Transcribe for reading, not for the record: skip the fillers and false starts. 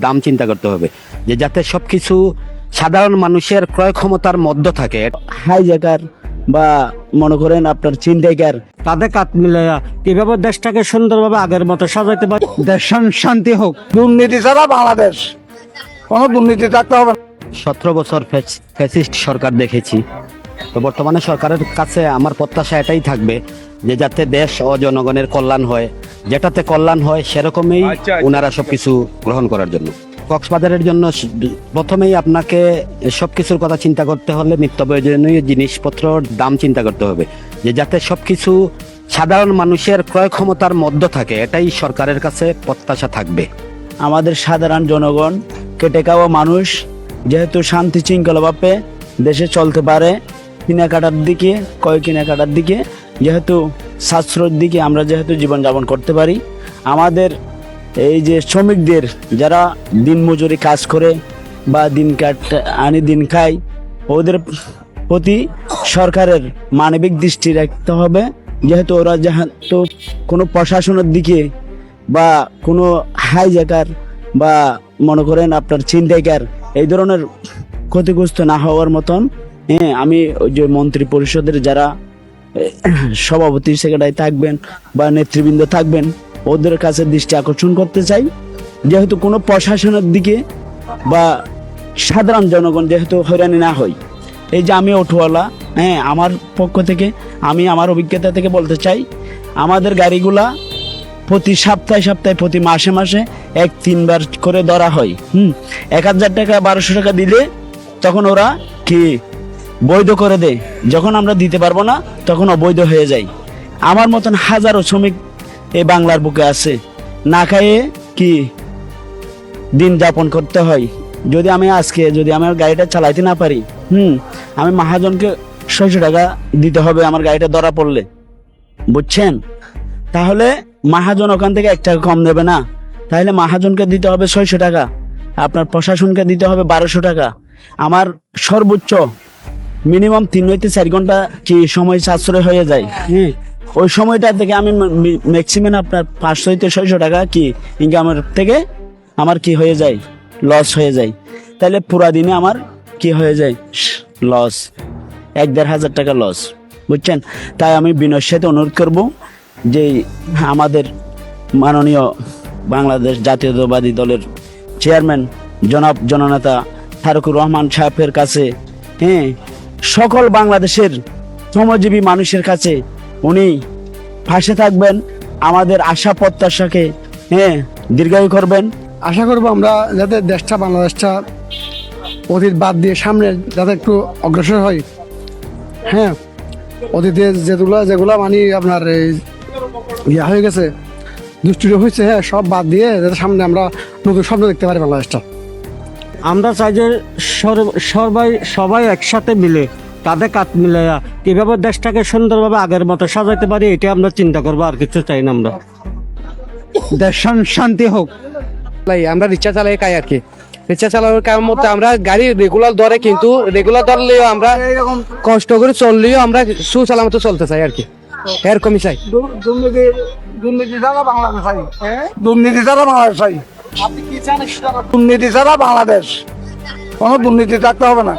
দাম চিন্তা করতে হবে, যে যাতে সবকিছু সাধারণ মানুষের ক্রয় ক্ষমতার মধ্যে থাকে। হাইজ্যাকার বা মনে করেন আপনার ছিনতাইকার তাদের কাত মিলে কিভাবে দেশটাকে সুন্দরভাবে আগের মতো সাজাইতে পারে, দেশ শান্তি হোক। দুর্নীতি ছাড়া বাংলাদেশ, কোনো দুর্নীতি থাকতে হবে না। 17 বছর ফ্যাসিস্ট সরকার দেখেছি, তো বর্তমানে সরকারের কাছে আমার প্রত্যাশা এটাই থাকবে যে যাতে দেশ ও জনগণের কল্যাণ হয়, যেটাতে কল্যাণ হয় সেরকমই ওনারা সবকিছু গ্রহণ করার জন্য। কক্সবাজারের জন্য প্রথমেই আপনাকে সবকিছুর কথা চিন্তা করতে হলে নিত্য প্রয়োজনীয় জিনিসপত্রের দাম চিন্তা করতে হবে, যে যাতে সবকিছু সাধারণ মানুষের ক্রয় ক্ষমতার মধ্যে থাকে, এটাই সরকারের কাছে প্রত্যাশা থাকবে। আমাদের সাধারণ জনগণ কেটে খাওয়া মানুষ যেহেতু শান্তি শৃঙ্খলাভাবে দেশে চলতে পারে, কেনাকাটার দিকে কেনাকাটার দিকে যেহেতু সাশ্রয়ের দিকে আমরা যেহেতু জীবনযাপন করতে পারি, আমাদের এই যে শ্রমিকদের যারা দিনমজুরি কাজ করে বা দিন খায়, ওদের প্রতি সরকারের মানবিক দৃষ্টি রাখতে হবে, যেহেতু ওরা যেহেতু কোনো প্রশাসনের দিকে বা কোনো হাইজ্যাকার বা মনে করেন আপনার ছিনতাইকার এই ধরনের ক্ষতিগ্রস্ত না হওয়ার মতন। আমি ওই যে মন্ত্রী পরিষদের যারা সভাপতি সেক্রেটারি থাকবেন বা নেতৃবৃন্দ থাকবেন, ওদের কাছে দৃষ্টি আকর্ষণ করতে চাই, যেহেতু কোনো প্রশাসনের দিকে বা সাধারণ জনগণ যেহেতু হয়রানি না হয়। এই যে আমি অটোওয়ালা, আমার পক্ষ থেকে আমি আমার অভিজ্ঞতা থেকে বলতে চাই, আমাদের গাড়িগুলা প্রতি সপ্তাহে প্রতি মাসে 1-3 বার করে ধরা হয়। 1000 টাকা 1200 টাকা দিলে তখন ওরা কি বৈধ করে দেয়, যখন আমরা দিতে পারবো না তখন অবৈধ হয়ে যায়। আমার মতন হাজারো শ্রমিক এই বাংলার বুকে আছে, না খাইয়ে কি দিন যাপন করতে হয়। যদি আমি আমার গাড়িটা চালাইতে না পারি, আমি মহাজনকে 600 টাকা দিতে হবে আমার গাড়িটা ধরা পড়লে, বুঝছেন? তাহলে মহাজন ওখান থেকে 1 টাকা কম নেবে না, তাহলে মহাজনকে দিতে হবে 600 টাকা, আপনার প্রশাসনকে দিতে হবে 1200 টাকা। আমার সর্বোচ্চ মিনিমাম 3 হইতে 4 ঘন্টা কি সময় সাশ্রয় হয়ে যায়। ওই সময়টা থেকে আমি ম্যাক্সিমাম আপনার 500 হইতে 600 টাকা কি ইনকামের থেকে আমার কি হয়ে যায়, লস হয়ে যায়। তাহলে পুরা দিনে আমার কি হয়ে যায়, লস, 1-1500 টাকা লস, বুঝছেন? তাই আমি বিনয়ের সাথে অনুরোধ করব যে আমাদের মাননীয় বাংলাদেশ জাতীয়তাবাদী দলের চেয়ারম্যান জনাব জননেতা তারেকুর রহমান সাহেবের কাছে, সকল বাংলাদেশের শ্রমজীবী মানুষের কাছে উনি পাশে থাকবেন, আমাদের আশা প্রত্যাশাকে দীর্ঘায়ু করবেন। আশা করবো আমরা যাতে দেশটা বাংলাদেশটা অতীত বাদ দিয়ে সামনে যাতে একটু অগ্রসর হয়। অতীতে যেগুলা মানে আপনার ইয়া হয়ে গেছে, দুষ্টির হয়েছে, সব বাদ দিয়ে যাতে সামনে আমরা নতুন স্বপ্ন দেখতে পারি বাংলাদেশটা। আমরা চাই যে সবাই একসাথে মিলে তাদের কাত মিলে কিভাবে দেশটাকে সুন্দরভাবে আগের মতো সাজাইতে পারি, এটা আমরা চিন্তা করবো, আর কিছু চাই না আমরা। দেশ শান্তি হোক। আমরা রিক্সা চালাই খাই আর কি, রিক্সা চালানোর কারণ মধ্যে আমরা গাড়ি রেগুলার ধরে, কিন্তু রেগুলার ধরলেও আমরা কষ্ট করে চললেও আমরা সুসালামত চলতে চাই আর কি, এরকমই চাই। দুর্নীতি ছাড়া বাংলাদেশ চাই, দুর্নীতি ছাড়া বাংলাদেশ চাই, দুর্নীতি ছাড়া বাংলাদেশ, কোনো দুর্নীতি থাকতে হবে না।